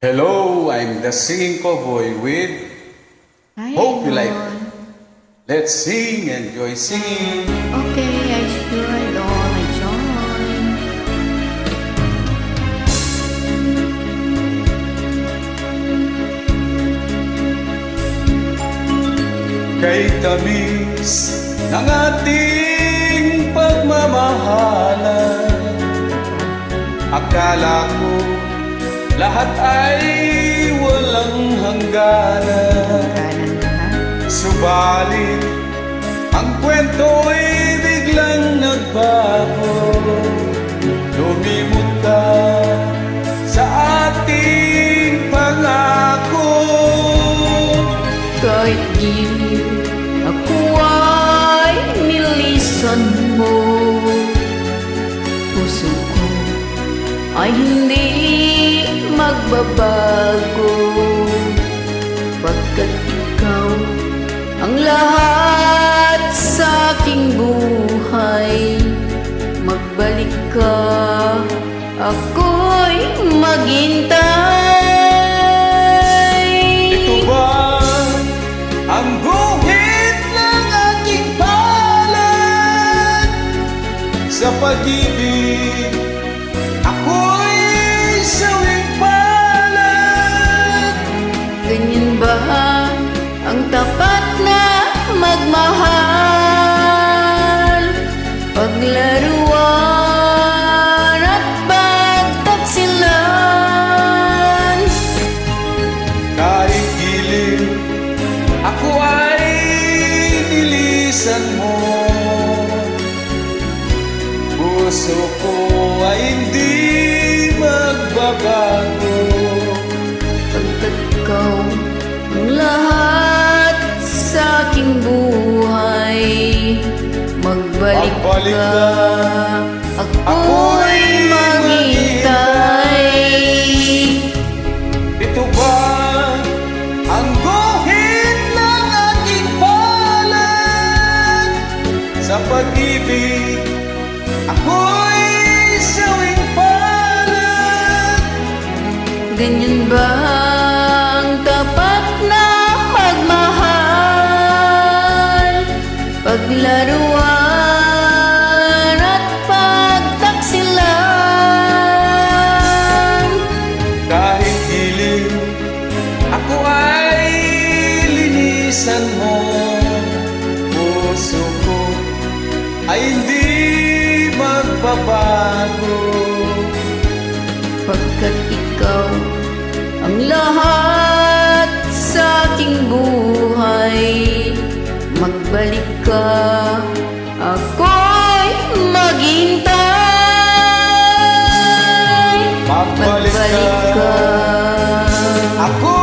Hello, I'm the singing cowboy with Hi, Hope You Like. everyone. Let's sing, enjoy singing. Okay, I sure I all I join. Kay tamis ng ating pagmamahalan, akala ko lahat ay walang hangganan. Kanan lahat. Subalit, ang kwento'y biglang nagbago. Lumimot ka sa ating pangako. Kahit giliw ako ay nilisan mo, puso ko ay hindi magbabago, pagkat ikaw ang lahat sa aking buhay. Magbalik ka, ako'y maghintay. Ito ba ang guhit ng aking palad? Sa pag-ibig, ako'y sawing palad. Ganyan ba ang tapat na magmahal? Paglaruan at pagtaksilan. Kahit giliw, ako ay nilisan mo. Puso ko ay hindi magbabago. Pagkat ikaw ang lahat sa aking buhay. Magbalik ka, ako'y maghintay. Ito ba ang guhit ng aking palad? Sa pag-ibig, ako'y sawing palad. Ganyan ba ang tapat na magmahal? Paglaruan at pagtaksilan. Kahit giliw, ako ay linisan mo. Puso ko ay hindi magbabago. Pagkat ikaw ang lahat sa aking buhay. Magbalik ka, ako'y maghintay. Magbalik ka, Magbalik ka, ako